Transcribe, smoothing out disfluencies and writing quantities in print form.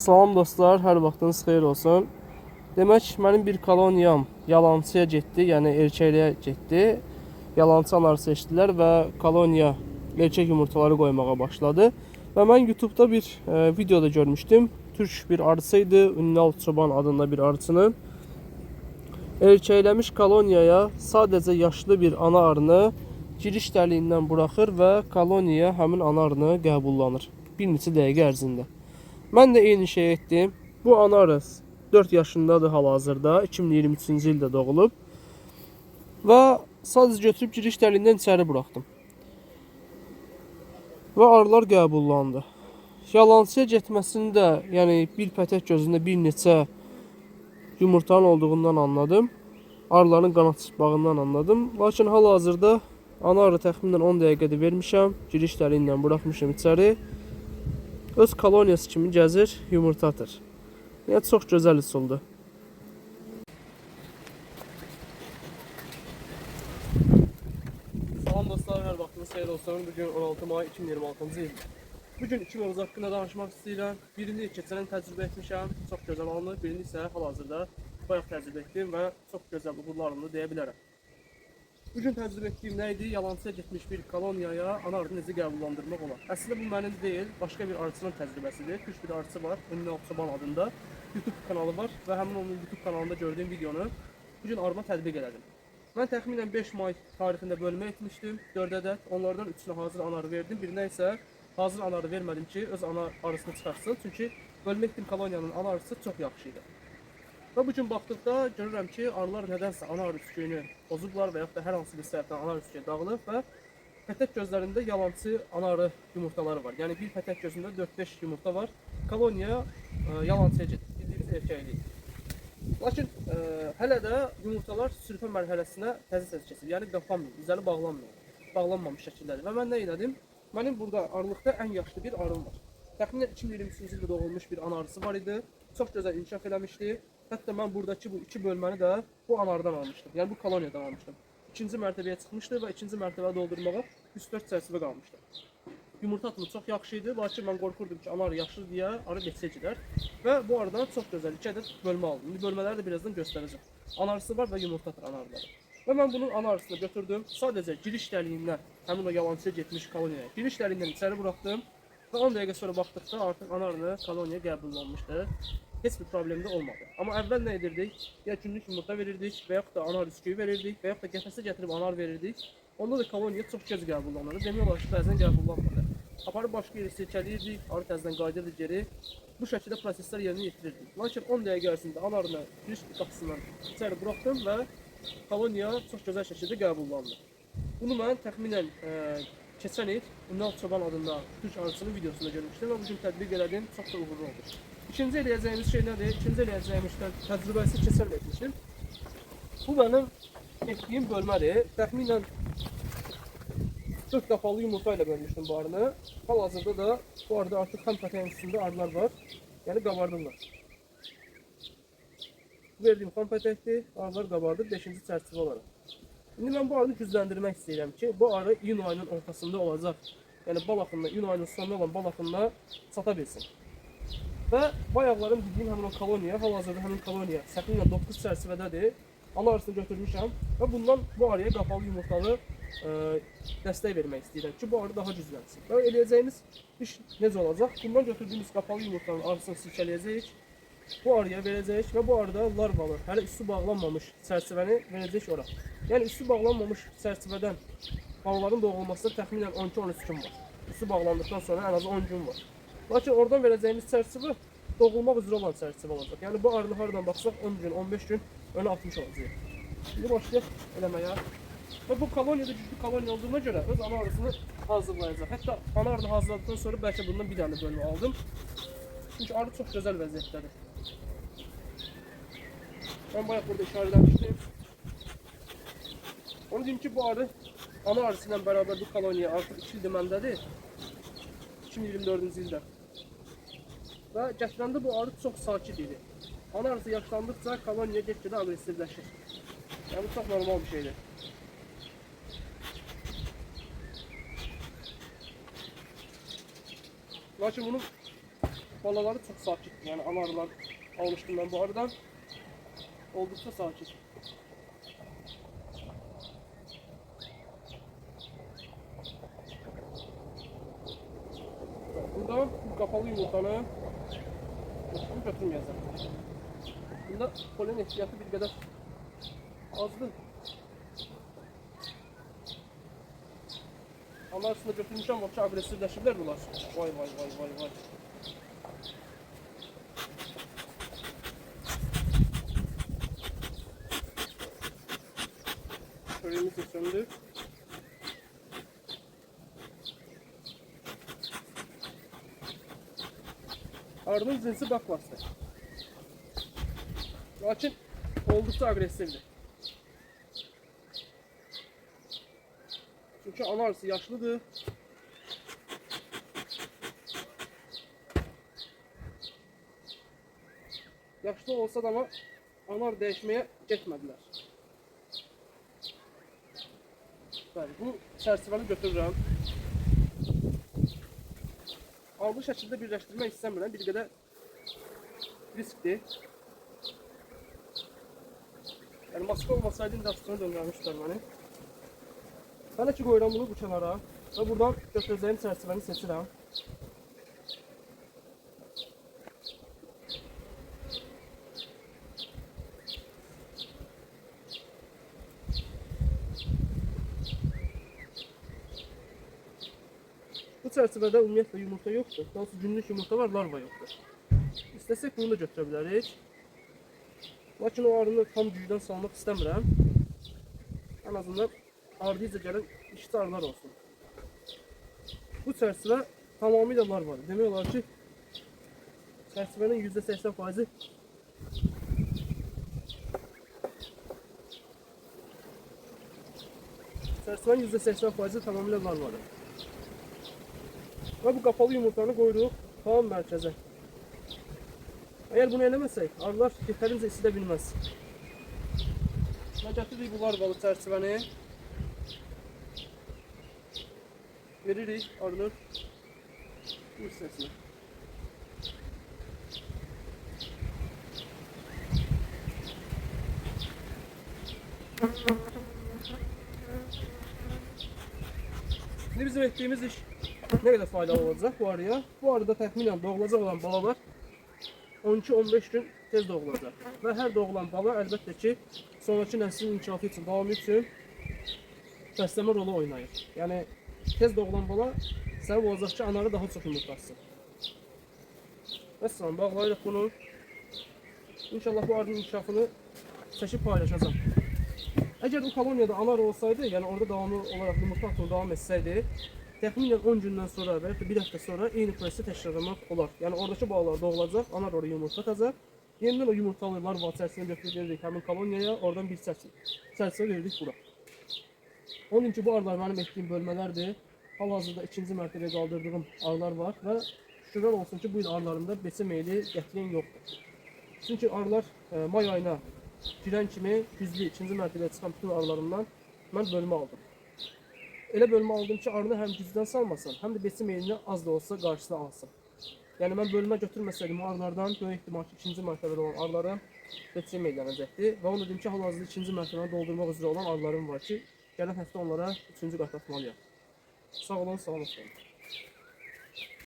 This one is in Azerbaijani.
Salam dostlar, hər vaxtınız xeyir olsun. Demək, mənim bir koloniyam yalançıya getdi, yəni erkəkliyə getdi. Yalançı anar seçdilər və koloniya erkək yumurtaları qoymağa başladı. Və mən YouTube'da bir videoda görmüşdüm. Türk bir arıçıydı, Ünal Çoban adında bir arıçının. Erkəkləmiş koloniyaya sadəcə yaşlı bir ana arını giriş dəliyindən buraxır və koloniya həmin ana arını qəbullanır. Bir neçə dəqiqə ərzində. Mən də eyni şey etdim. Bu ana arı 4 yaşındadır hal-hazırda. 2023-cü ildə doğulub. Və sadəcə götürüb giriş dəliyindən içəri buraxdım. Və arılar qəbullandı. Yalançıya getməsində, yəni bir pətək gözündə bir neçə yumurtanın olduğundan anladım. Arıların qanad çırpmağından anladım. Lakin hal-hazırda ana arı təxminən 10 dəqiqədə vermişəm. Giriş dəliyindən buraxmışam içəri. Öz koloniyası kimi gəzir, yumurta atır. Yəni çox gözəl üsuldur. Salam dostlar, hər vaxtınız xeyir olsun. Bugün 16 may 2026-cı ildir. Bugün iki mövzu haqqında danışmaq istəyirəm. Birini keçən il təcrübə etmişəm, çox gözəl alınır. Birini isə hal-hazırda bayaq təcrübə etdim və çox gözəl uğurlarını deyə bilərəm. Bugün təcrübə etdiyim nə idi? Yalançıya getmiş bir koloniyaya ana arını necə qəbullandırmaq olar? Əslində bu mənim deyil, başqa bir arıçının təcrübəsidir. Türk bir arıçı var, Ünal Çoban adında. YouTube kanalı var və həmin onun YouTube kanalında gördüyüm videonu bugün arıma tətbiq elədim. Mən təxminən 5 may tarixində bölmə etmişdim, 4 ədəd. Onlardan 3-ünə hazır anarı verdim, birinə isə hazır anarı vermədim ki, öz ana arısını çıxartsın. Çünki bölmə etdiyim koloniyanın ana arısı çox yaxşı idi. Və bugün baxdıqda görürəm ki, arılar nədənsə ana arı üsküyünü bozublar və yaxud da hər hansı bir səbəbdən ana arı üsküyü dağılıb və pətək gözlərində yalançı ana arı yumurtaları var. Yəni bir pətək gözündə 4-5 yumurta var. Koloniya yalançıya gedir, bildiyimiz erkəklik. Lakin hələ də yumurtalar sürpə mərhələsinə təzə keçir. Yəni qapanmıyor, üzəri bağlanmamış şəkildədir. Və mən nə elədim? Mənim burada arılıqda ən yaşlı bir arım var. Təxminən 2023-cü ildə doğulmuş bir ana arısı var idi. Çox gözəl inkişaf eləmişdi. Hətta mən buradakı bu iki bölməni də bu anardan almışdım. Yəni bu koloniyadan almışdım. İkinci mərtəbəyə çıxmışdı və ikinci mərtəbə doldurmağa 3-4 çərçivə qalmışdı. Yumurta atımı çox yaxşı idi, lakin mən qorxurdum ki, ana arı yaşlı deyə arı beçə gedər. Və bu aradan çox gözəl 2 ədəd bölmə aldım. İndi bölmələri də birazdan göstərəcəm. Ana arısı var və yumurta atır ana arıları. Və mən bunun ana arısını götürdüm. Sadəcə giriş dəliyindən, həmin o yalançıya getmiş koloniyaya, giriş dəliyindən içəri buraxdım. Və 10 dəqiqə sonra baxdıqda artıq ana arını koloniya qəbullanmışdı. Heç bir problem də olmadı. Amma əvvəl nə edirdik? Ya günlük yumurta verirdik və yaxud da anar üsküyü verirdik və yaxud da qəfəsə gətirib anar verirdik. Onda da koloniya çox gec qəbullanırdı. Demək olar ki, bəzən qəbullanmırdı. Aparıb başqa yerə silkələyirdik, arı təzədən qayıdırdı geri. Bu şəkildə proseslər yerinə yetirirdik. Lakin 10 dəqiqə ərzində anarını giriş qapısından içəri buraxdım və koloniya çox gözəl şəkildə qəbullandı. Bunu mən təxminən keçən il Ünal Çoban adında Türk arıçının videosunda görmüşdüm və bugün tətbiq elədim. Çox da uğurlu oldu. İkinci eləyəcəyimiz şey nədir? İkinci eləyəcəyimiz təcrübəsi keçən il etmişim. Bu mənim etdiyim bölmədir. Təxminən 4 qapalı yumurta ilə bölmüşdüm bu arını. Hal-hazırda da bu arada artıq xam pətəyin üstündə arılar var. Yəni qabardırlar. Verdiyim xam pətəkdir, arılar qabardır 5-ci çərçivə olaraq. İndi mən bu arını gücləndirmək istəyirəm ki, bu arı iyun ayının ortasında olacaq. Yəni bal axınına, iyun ayının sonunda olan bal axınına çata bilsin. Və bayaqlarım dediyim həmin o koloniya, hal-hazırda həmin koloniya təxminən 9 çərçivədədir. Ana arısını götürmüşəm və bundan bu arıya qapalı yumurtalı dəstək vermək istəyirəm ki, bu arı daha güclənsin. Və eləyəcəyimiz iş necə olacaq? Bundan götürdüyümüz qapalı yumurtanın arısını silkələyəcəyik, bu arıya verəcəyik və bu arada larvalı, hələ üstü bağlanmamış çərçivəni verəcəyik ora. Yəni üstü bağlanmamış çərçivədən balaların doğulmasında təxminən 12-13 gün var. Üstü bağlandıqdan sonra ən azı 10 gün var. Lakin oradan verəcəyimiz çərçivə doğulmaq üzrə olan çərçivə olacaq. Yəni bu arını haradan baxsaq 10 gün, 15 gün önə atmış olacaq. Şimdi başlayaq eləməyə. Və bu koloniyada güclü koloniya olduğuna görə öz ana arısını hazırlayacaq. Hətta ana arını hazırladıktan sonra bəlkə bundan bir dənə bölmə aldım. Çünki arı çox gözəl vəziyyətdədir. Mən bayaq burada işarələmişdim. Onu deyim ki, bu arı ana arısı ilə bərabər bu koloniya artıq 2 ildir məndədir. 2024-cü ildə. Və gətirəndə bu arı çox sakit idi. Ana arısı yaşlandıqca koloniya get-gedə aqressivləşir. Yəni bu çox normal bir şeydir. Lakin bunun balaları çok sakit. Yani ana arılar almıştım ben bu arıdan. Oldukça sakit. Burada bu kapalı yumurtanı götürmeyeceğim. Bunda polen ehtiyatı bir kadar azdı. Ama aslında götürmüşəm, vapça agresivləşirlər bunlar. Vay vay vay vay vay. Çöreğimiz de söndü. Arının cinsi bakmazsa. Lakin oldukça agresifdir. Çünkü ana arısı yaşlıdır. Yaşlı olsa da ama ana arı değişmeye getmədilər. Bəli, bu çərçivəni götürürəm. Adlı şəkildə birləşdirmək istəmirəm, bir qədər riskdir. Yəni maska olmasaydı indi açısını döndürmüşlər məni. Hələ ki qoyuram bunu bu kənara və buradan götürəcəyim çərçivəni seçirəm. Bu çərçivədə ümumiyyətlə yumurta yoxdur. Daha doğrusu günlük yumurta var, larva yoxdur. İstəsək bunu da götürə bilərik. Lakin o arını tam gücdən salmaq istəmirəm. En azından ardıyıca gələn işçi arılar olsun. Bu çərçivə tamamilə larvadır. Demək olar ki, çərçivənin %80%-i tamamilə larvadır. Və bu qapalı yumurtanı qoyuruq tam mərkəzə. Eğer bunu eləməsək, arılar yetərincə isidə bilməz. Və gətiririk bu larvalı çərçivəni. Veririk arının bu hissəsinə. Şimdi bizim ettiğimiz iş ne kadar faydalı olacak bu arıya? Bu arada təxminən doğulacaq olan balalar 12-15 gün tez doğulacaq. Və hər doğulan bala əlbəttə ki, sonraki nəslin inkişafı üçün, davamı üçün bəsləmə rolu oynayır. Yəni, tez doğulan bala səbəb olacaq ki, anarı daha çox yumurtlasın. Məsələn, bağlayırıq bunu. İnşallah bu arının inkişafını çəkib paylaşacağım. Əgər bu koloniyada anar olsaydı, yəni orada davamlı olaraq yumurta atımı davam etsəydi, təxminən 10 gündən sonra və ya bir həftə sonra eyni prosesi təkrarlamaq olar. Yəni oradakı balalar doğulacaq, anar oraya yumurta atacaq. Yenidən o yumurtalı larva çərçivəsini götürüb veririk həmin koloniyaya, oradan bir çərçivə veririk bura. Onun için bu arılar mənim etdiyim bölmələrdir. Hal-hazırda ikinci mərtəbəyə qaldırdığım arılar var və şükürlər olsun ki, bu il arılarımda beçə meyli qətiyyən yoxdur. Çünki arılar may ayına girən kimi güclü ikinci mərtəbəyə çıxan bütün arılarımdan mən bölmə aldım. Elə bölmə aldım ki, arını həm gücdən salmasın, həm də beçə meylini az da olsa qarşısına alsın. Yəni mən bölmə götürməsəydim arılardan böyük ehtimal ki, ikinci mərtəbədə olan arılarım beçə meylənəcəkdi. Və onu dedim ki, hal-hazırda ikinci mərtəbəni doldurmaq üzrə olan arılarım var ki, gələn həftə onlara üçüncü qat atmalıyam. Sağ olun, sağ olun.